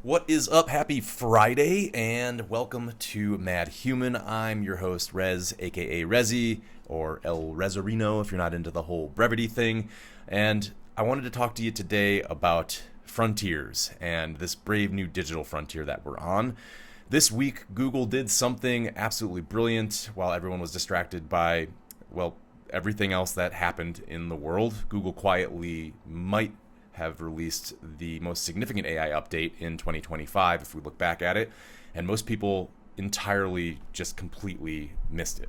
What is up? Happy Friday, and welcome to MADHUMAN. I'm your host, Rez, aka Rezi, or El Rezarino if you're not into the whole brevity thing. And I wanted to talk to you today about frontiers and this brave new digital frontier that we're on. This week, Google did something absolutely brilliant while everyone was distracted by, well, everything else that happened in the world. Google quietly might have released the most significant AI update in 2025 if we look back at it, and most people entirely just completely missed it.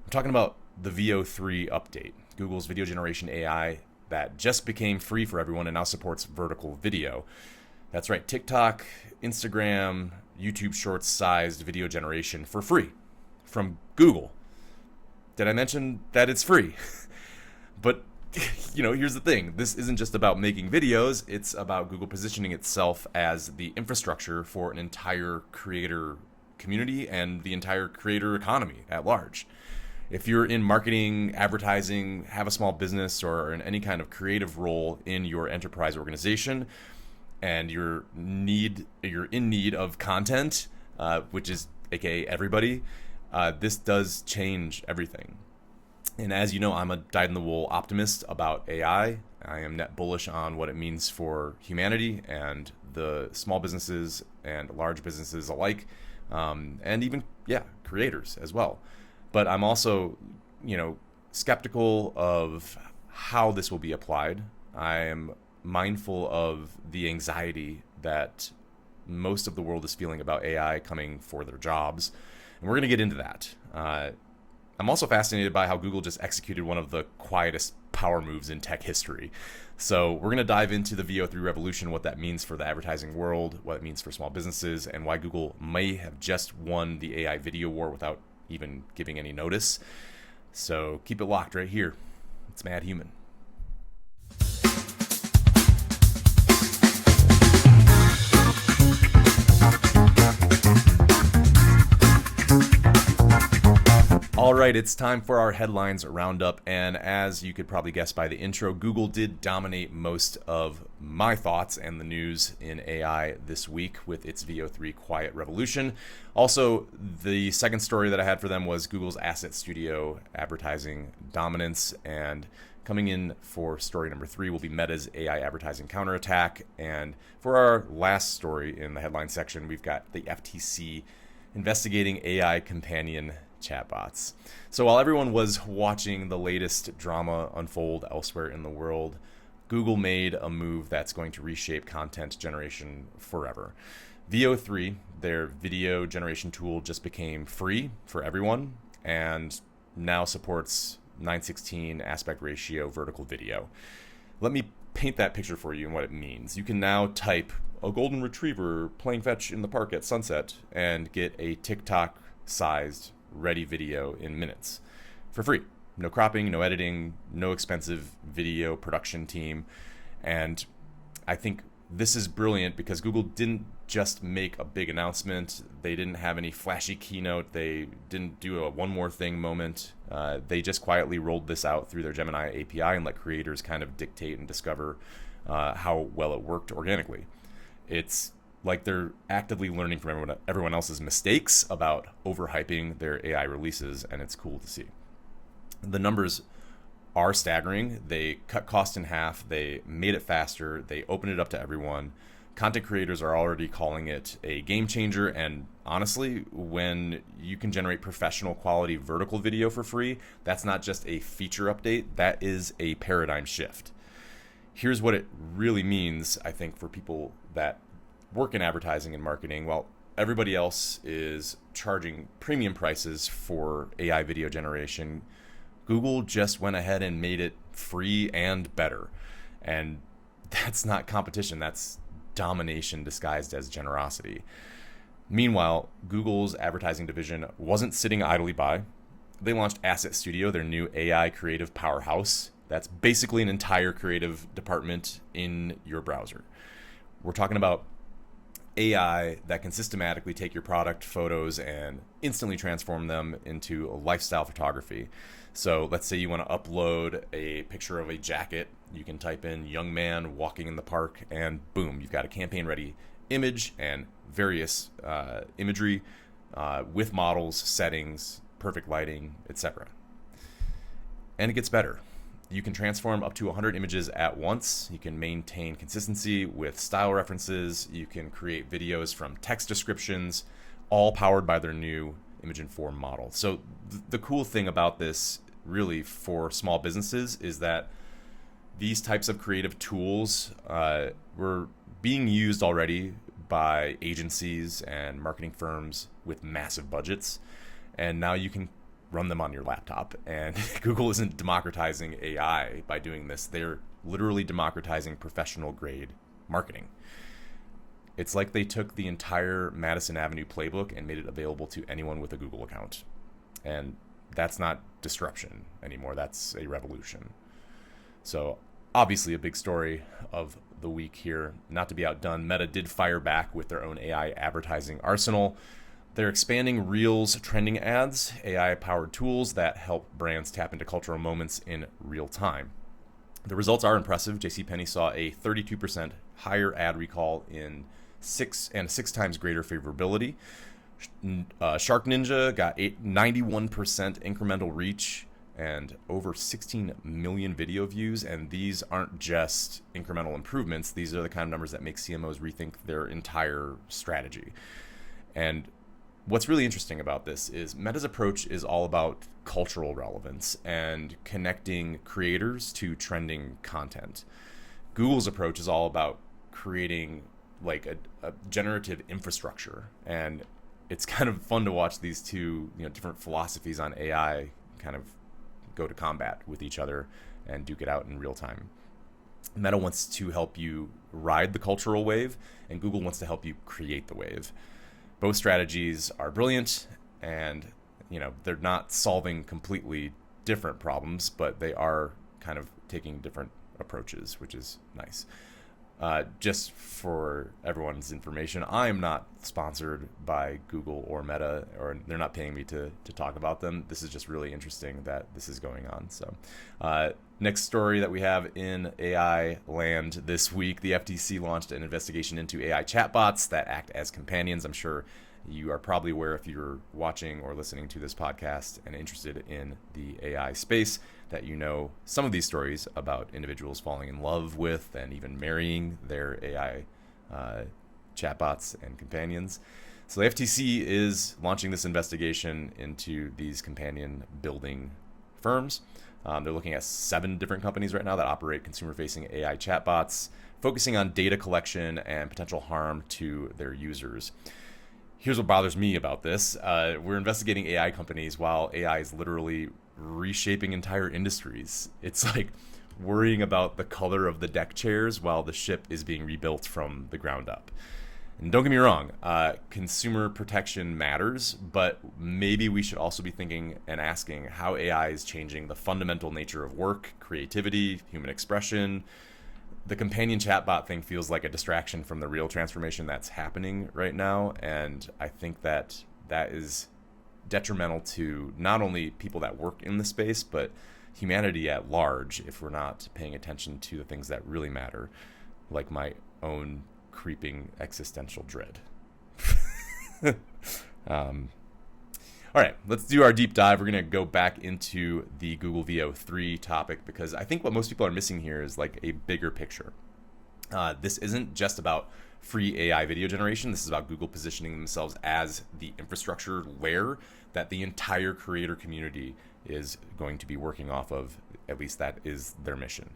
I'm talking about the VO3 update, Google's video generation AI that just became free for everyone and now supports vertical video. That's right, TikTok, Instagram, YouTube Shorts sized video generation for free from Google. Did I mention that it's free? But here's the thing. This isn't just about making videos. It's about Google positioning itself as the infrastructure for an entire creator community and the entire creator economy at large. If you're in marketing, advertising, have a small business, or in any kind of creative role in your enterprise organization, and you're in need of content, which is aka everybody, this does change everything. And as you know, I'm a dyed-in-the-wool optimist about AI. I am net bullish on what it means for humanity and the small businesses and large businesses alike, and even, creators as well. But I'm also, skeptical of how this will be applied. I am mindful of the anxiety that most of the world is feeling about AI coming for their jobs. And we're going to get into that. I'm also fascinated by how Google just executed one of the quietest power moves in tech history. So we're going to dive into the VO3 revolution, what that means for the advertising world, what it means for small businesses, and why Google may have just won the AI video war without even giving any notice. So keep it locked right here. It's MADHUMAN. All right, it's time for our headlines roundup, and as you could probably guess by the intro, Google did dominate most of my thoughts and the news in AI this week with its VO3 quiet revolution. Also, the second story that I had for them was Google's Asset Studio advertising dominance, and coming in for story number 3 will be Meta's AI advertising counterattack. And for our last story in the headline section, we've got the FTC investigating AI companion chatbots. So while everyone was watching the latest drama unfold elsewhere in the world, Google made a move that's going to reshape content generation forever. VO3, their video generation tool, just became free for everyone and now supports 9:16 aspect ratio vertical video. Let me paint that picture for you and what it means. You can now type a golden retriever playing fetch in the park at sunset and get a TikTok sized ready video in minutes for free. No cropping, no editing, no expensive video production team. And I think this is brilliant because Google didn't just make a big announcement. They didn't have any flashy keynote. They didn't do a one more thing moment. They just quietly rolled this out through their Gemini API and let creators kind of dictate and discover how well it worked organically. It's like they're actively learning from everyone else's mistakes about overhyping their AI releases, and it's cool to see. The numbers are staggering. They cut cost in half. They made it faster. They opened it up to everyone. Content creators are already calling it a game changer, and honestly, when you can generate professional quality vertical video for free, that's not just a feature update, that is a paradigm shift. Here's what it really means, I think, for people that work in advertising and marketing. While everybody else is charging premium prices for AI video generation, Google just went ahead and made it free and better. And that's not competition, that's domination disguised as generosity. Meanwhile, Google's advertising division wasn't sitting idly by. They launched Asset Studio, their new AI creative powerhouse. That's basically an entire creative department in your browser. We're talking about AI that can systematically take your product photos and instantly transform them into a lifestyle photography. So let's say you want to upload a picture of a jacket. You can type in young man walking in the park and boom, you've got a campaign ready image and various imagery with models, settings, perfect lighting, etc. And it gets better. You can transform up to 100 images at once. You can maintain consistency with style references. You can create videos from text descriptions, all powered by their new Imagen 4 model. So the cool thing about this, really, for small businesses is that these types of creative tools were being used already by agencies and marketing firms with massive budgets. And now you can run them on your laptop. And Google isn't democratizing AI by doing this. They're literally democratizing professional grade marketing. It's like they took the entire Madison Avenue playbook and made it available to anyone with a Google account. And that's not disruption anymore. That's a revolution. So obviously a big story of the week here. Not to be outdone, Meta did fire back with their own AI advertising arsenal. They're expanding Reels trending ads, AI-powered tools that help brands tap into cultural moments in real time. The results are impressive. JCPenney saw a 32% higher ad recall in six times greater favorability. Shark Ninja got 91% incremental reach and over 16 million video views. And these aren't just incremental improvements. These are the kind of numbers that make CMOs rethink their entire strategy. And what's really interesting about this is Meta's approach is all about cultural relevance and connecting creators to trending content. Google's approach is all about creating like a generative infrastructure, and it's kind of fun to watch these two, different philosophies on AI kind of go to combat with each other and duke it out in real time. Meta wants to help you ride the cultural wave, and Google wants to help you create the wave. Both strategies are brilliant, and they're not solving completely different problems, but they are kind of taking different approaches, which is nice. Just for everyone's information, I am not sponsored by Google or Meta, or they're not paying me to talk about them. This is just really interesting that this is going on. So next story that we have in AI land this week, the FTC launched an investigation into AI chatbots that act as companions. I'm sure you are probably aware, if you're watching or listening to this podcast and interested in the AI space, that some of these stories about individuals falling in love with and even marrying their AI chatbots and companions. So the FTC is launching this investigation into these companion building firms. They're looking at 7 different companies right now that operate consumer-facing AI chatbots, focusing on data collection and potential harm to their users. Here's what bothers me about this. We're investigating AI companies while AI is literally reshaping entire industries. It's like worrying about the color of the deck chairs while the ship is being rebuilt from the ground up. And don't get me wrong, consumer protection matters, but maybe we should also be thinking and asking how AI is changing the fundamental nature of work, creativity, human expression. The companion chatbot thing feels like a distraction from the real transformation that's happening right now, and I think that is detrimental to not only people that work in the space, but humanity at large if we're not paying attention to the things that really matter, like my own creeping existential dread. All right, let's do our deep dive. We're going to go back into the Google VO3 topic because I think what most people are missing here is like a bigger picture. This isn't just about free AI video generation. This is about Google positioning themselves as the infrastructure layer that the entire creator community is going to be working off of. At least that is their mission.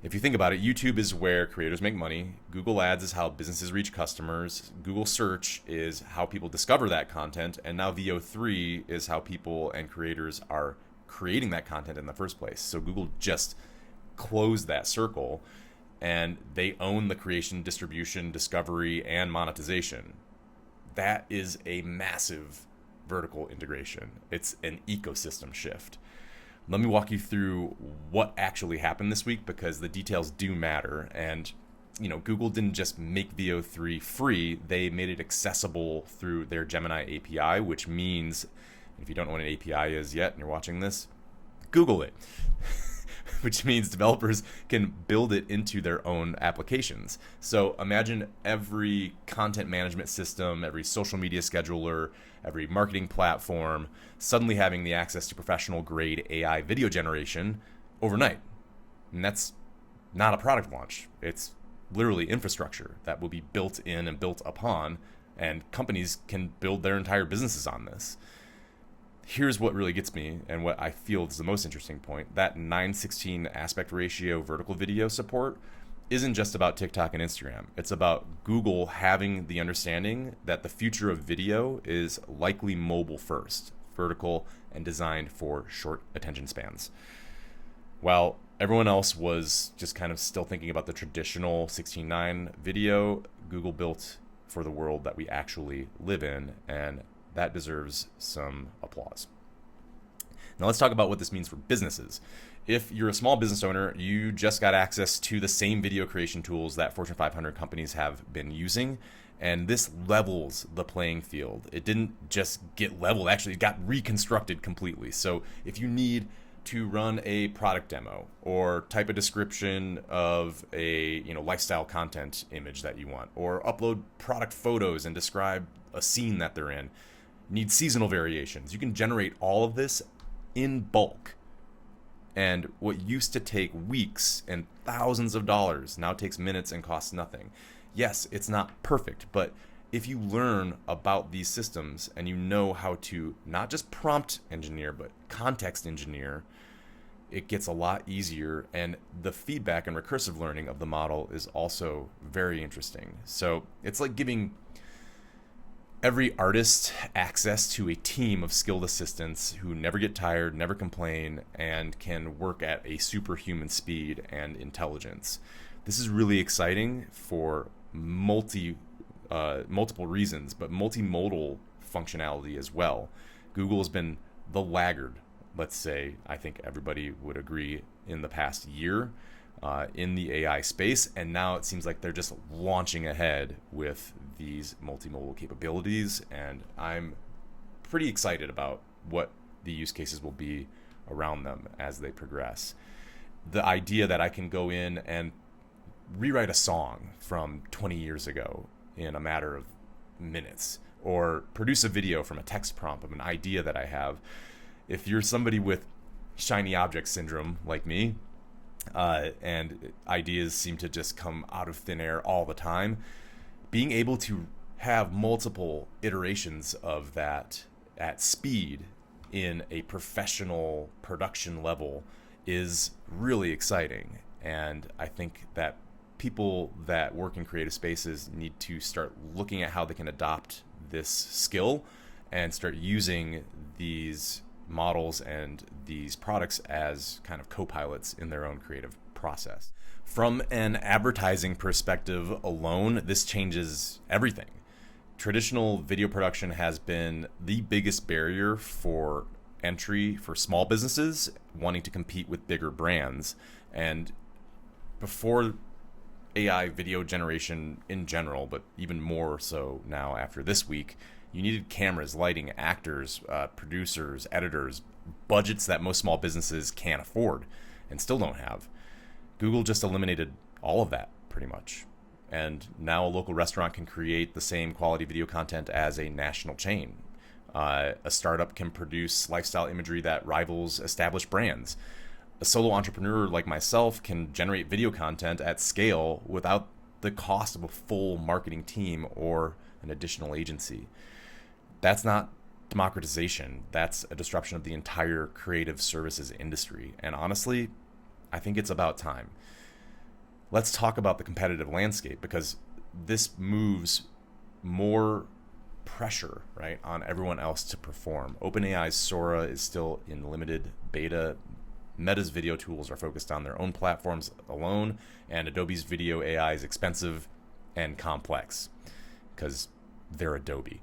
If you think about it, YouTube is where creators make money. Google Ads is how businesses reach customers. Google Search is how people discover that content. And now VO3 is how people and creators are creating that content in the first place. So Google just closed that circle, and they own the creation, distribution, discovery, and monetization. That is a massive vertical integration. It's an ecosystem shift. Let me walk you through what actually happened this week, because the details do matter. And Google didn't just make VO3 free, they made it accessible through their Gemini API, which means, if you don't know what an API is yet and you're watching this, Google it. which means developers can build it into their own applications. So imagine every content management system, every social media scheduler, every marketing platform suddenly having the access to professional grade AI video generation overnight. And that's not a product launch. It's literally infrastructure that will be built in and built upon, and companies can build their entire businesses on this. Here's what really gets me, and what I feel is the most interesting point. That 9:16 aspect ratio vertical video support isn't just about TikTok and Instagram. It's about Google having the understanding that the future of video is likely mobile first, vertical, and designed for short attention spans. While everyone else was just kind of still thinking about the traditional 16:9 video, Google built for the world that we actually live in, and that deserves some applause. Now let's talk about what this means for businesses. If you're a small business owner, you just got access to the same video creation tools that Fortune 500 companies have been using, and this levels the playing field. It didn't just get leveled, actually it got reconstructed completely. So if you need to run a product demo or type a description of a lifestyle content image that you want, or upload product photos and describe a scene that they're in, need seasonal variations, you can generate all of this in bulk. And what used to take weeks and thousands of dollars now takes minutes and costs nothing. Yes, it's not perfect, but if you learn about these systems and you know how to not just prompt engineer, but context engineer, it gets a lot easier, and the feedback and recursive learning of the model is also very interesting. So it's like giving every artist access to a team of skilled assistants who never get tired, never complain, and can work at a superhuman speed and intelligence. This is really exciting for multiple reasons, but multimodal functionality as well. Google has been the laggard, let's say, I think everybody would agree, in the past year in the AI space, and now it seems like they're just launching ahead with these multimodal capabilities, and I'm pretty excited about what the use cases will be around them as they progress. The idea that I can go in and rewrite a song from 20 years ago in a matter of minutes, or produce a video from a text prompt of an idea that I have. If you're somebody with shiny object syndrome like me, and ideas seem to just come out of thin air all the time, being able to have multiple iterations of that at speed in a professional production level is really exciting. And I think that people that work in creative spaces need to start looking at how they can adopt this skill and start using these models and these products as kind of co-pilots in their own creative process. From an advertising perspective alone, this changes everything. Traditional video production has been the biggest barrier for entry for small businesses wanting to compete with bigger brands. And before AI video generation in general, but even more so now after this week, you needed cameras, lighting, actors, producers, editors, budgets that most small businesses can't afford and still don't have. Google just eliminated all of that pretty much. And now a local restaurant can create the same quality video content as a national chain. A startup can produce lifestyle imagery that rivals established brands. A solo entrepreneur like myself can generate video content at scale without the cost of a full marketing team or an additional agency. That's not democratization. That's a disruption of the entire creative services industry. And honestly, I think it's about time. Let's talk about the competitive landscape, because this moves more pressure, right, on everyone else to perform. OpenAI's Sora is still in limited beta. Meta's video tools are focused on their own platforms alone, and Adobe's video AI is expensive and complex because they're Adobe.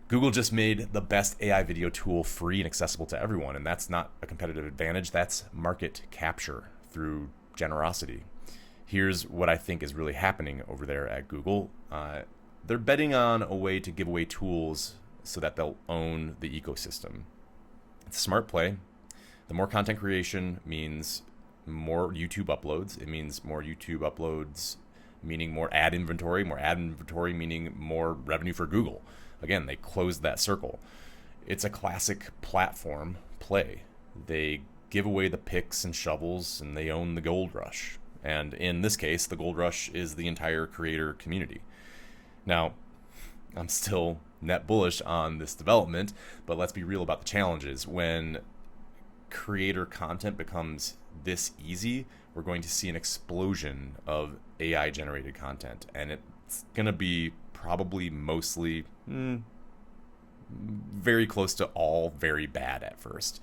Google just made the best AI video tool free and accessible to everyone, and that's not a competitive advantage. That's market capture through generosity. Here's what I think is really happening over there at Google. They're betting on a way to give away tools so that they'll own the ecosystem. It's a smart play. The more content creation means more YouTube uploads. It means more YouTube uploads, meaning more ad inventory meaning more revenue for Google. Again, they closed that circle. It's a classic platform play. They give away the picks and shovels, and they own the gold rush. And in this case, the gold rush is the entire creator community. Now, I'm still net bullish on this development, but let's be real about the challenges. When creator content becomes this easy, we're going to see an explosion of AI generated content, and it's going to be probably mostly very close to all very bad at first,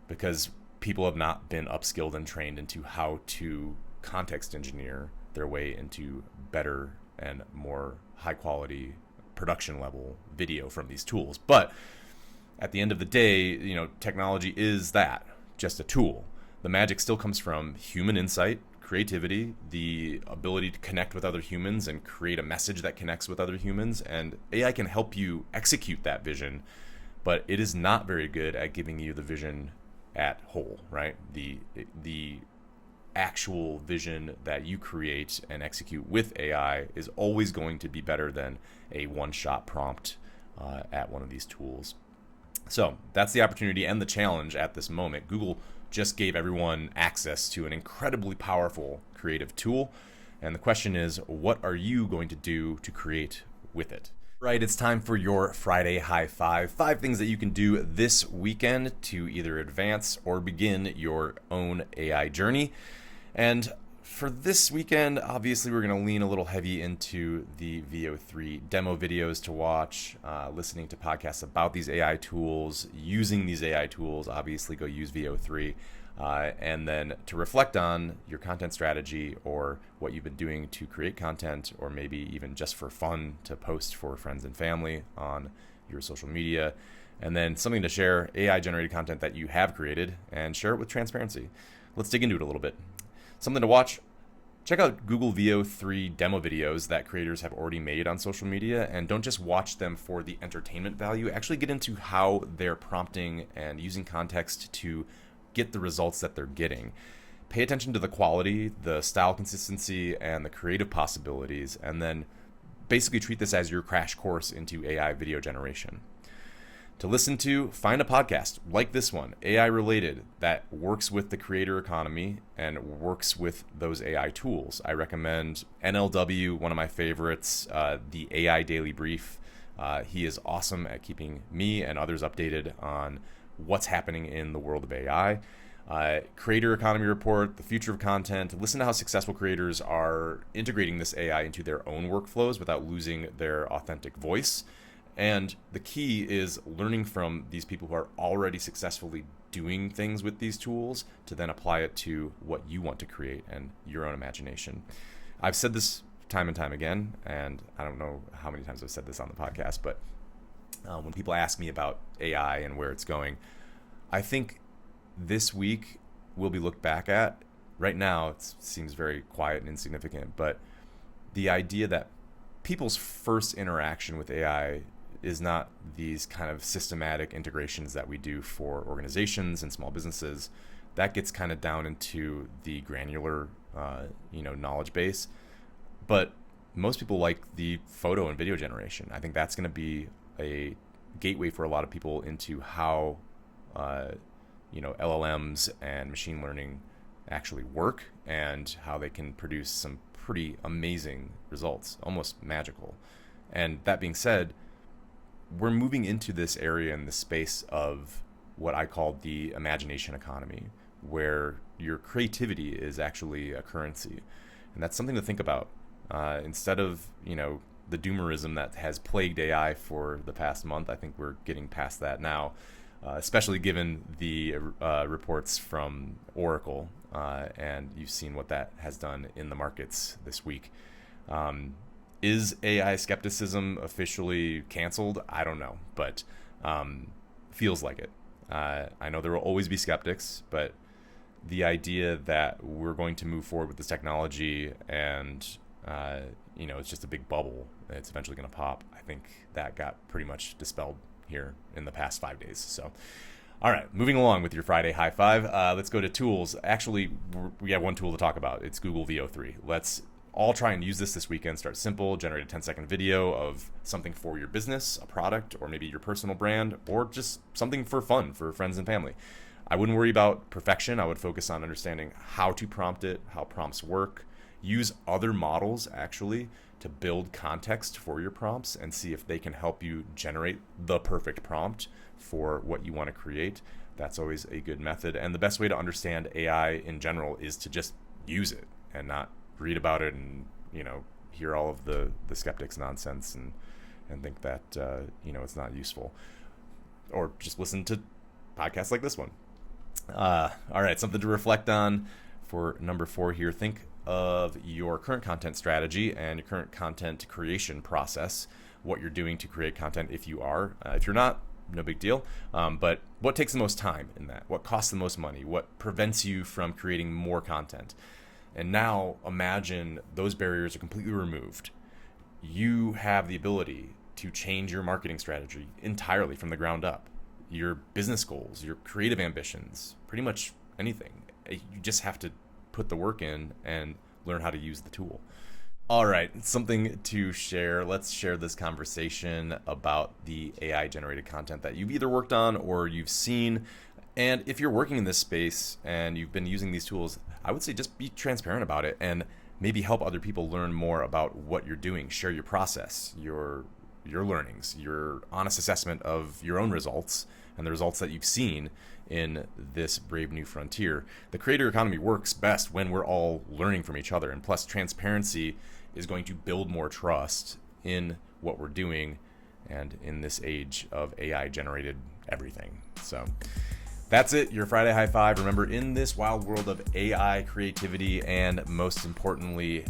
because people have not been upskilled and trained into how to context engineer their way into better and more high quality production level video from these tools. But at the end of the day, technology is that, just a tool. The magic still comes from human insight, creativity, the ability to connect with other humans and create a message that connects with other humans. And AI can help you execute that vision, but it is not very good at giving you the vision at whole, right? The actual vision that you create and execute with AI is always going to be better than a one-shot prompt at one of these tools. So that's the opportunity and the challenge at this moment. Google just gave everyone access to an incredibly powerful creative tool. And the question is, what are you going to do to create with it? Right, it's time for your Friday High Five. 5 things that you can do this weekend to either advance or begin your own AI journey. And for this weekend, obviously, we're going to lean a little heavy into the VO3 demo videos to watch, listening to podcasts about these AI tools, using these AI tools. Obviously, go use VO3. And then to reflect on your content strategy or what you've been doing to create content, or maybe even just for fun to post for friends and family on your social media. And then something to share, AI generated content that you have created, and share it with transparency. Let's dig into it a little bit. Something to watch: check out Google VO3 demo videos that creators have already made on social media, and don't just watch them for the entertainment value. Actually get into how they're prompting and using context to get the results that they're getting. Pay attention to the quality, the style consistency, and the creative possibilities, and then basically treat this as your crash course into AI video generation. To listen to, find a podcast like this one, AI related, that works with the creator economy and works with those AI tools. I recommend NLW, one of my favorites, the AI Daily Brief. He is awesome at keeping me and others updated on what's happening in the world of AI. Creator Economy Report, The Future of Content. Listen to how successful creators are integrating this AI into their own workflows without losing their authentic voice. And the key is learning from these people who are already successfully doing things with these tools to then apply it to what you want to create and your own imagination. I've said this time and time again, and I don't know how many times I've said this on the podcast, but when people ask me about AI and where it's going, I think this week will be looked back at. Right now, it seems very quiet and insignificant, but the idea that people's first interaction with AI is not these kind of systematic integrations that we do for organizations and small businesses. That gets kind of down into the granular, knowledge base. But most people like the photo and video generation. I think that's going to be a gateway for a lot of people into how, LLMs and machine learning actually work, and how they can produce some pretty amazing results, almost magical. And that being said, we're moving into this area in the space of what I call the imagination economy, where your creativity is actually a currency. And that's something to think about. Instead of, the doomerism that has plagued AI for the past month, I think we're getting past that now, especially given the reports from Oracle, and you've seen what that has done in the markets this week. Is AI skepticism officially canceled? I don't know, but feels like it. I know there will always be skeptics, but the idea that we're going to move forward with this technology and it's just a big bubble, it's eventually going to pop, I think that got pretty much dispelled here in the past 5 days. So All right, moving along with your Friday high five. Let's go to tools. Actually, we have one tool to talk about. It's Google VO3. Let's all try and use this weekend. Start simple, generate a 10-second video of something for your business, a product, or maybe your personal brand, or just something for fun for friends and family. I wouldn't worry about perfection. I would focus on understanding how to prompt it, how prompts work. Use other models actually to build context for your prompts and see if they can help you generate the perfect prompt for what you want to create. That's always a good method. And the best way to understand AI in general is to just use it and not read about it and, hear all of the skeptics' nonsense and think that, it's not useful. Or just listen to podcasts like this one. All right, something to reflect on for number 4 here. Think of your current content strategy and your current content creation process, what you're doing to create content if you are. If you're not, no big deal. But what takes the most time in that? What costs the most money? What prevents you from creating more content? And now imagine those barriers are completely removed. You have the ability to change your marketing strategy entirely from the ground up. Your business goals, your creative ambitions, pretty much anything. You just have to put the work in and learn how to use the tool. All right, something to share. Let's share this conversation about the AI generated content that you've either worked on or you've seen. And if you're working in this space and you've been using these tools, I would say just be transparent about it and maybe help other people learn more about what you're doing. Share your process, your learnings, your honest assessment of your own results and the results that you've seen in this brave new frontier. The creator economy works best when we're all learning from each other. And plus, transparency is going to build more trust in what we're doing and in this age of AI generated everything. So that's it, your Friday high five. Remember, in this wild world of AI creativity and most importantly,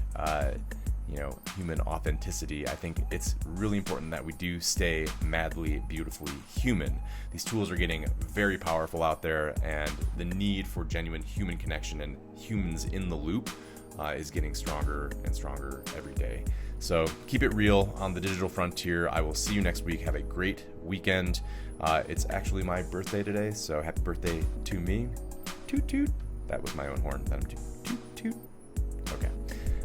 human authenticity, I think it's really important that we do stay madly, beautifully human. These tools are getting very powerful out there, and the need for genuine human connection and humans in the loop is getting stronger and stronger every day. So keep it real on the digital frontier. I will see you next week. Have a great weekend. It's actually my birthday today, so happy birthday to me. Toot toot. That was my own horn that I'm toot toot. Okay.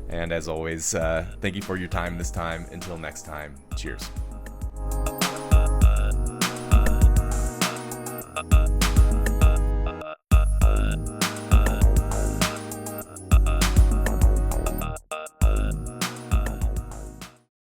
And as always, thank you for your time this time. Until next time, cheers.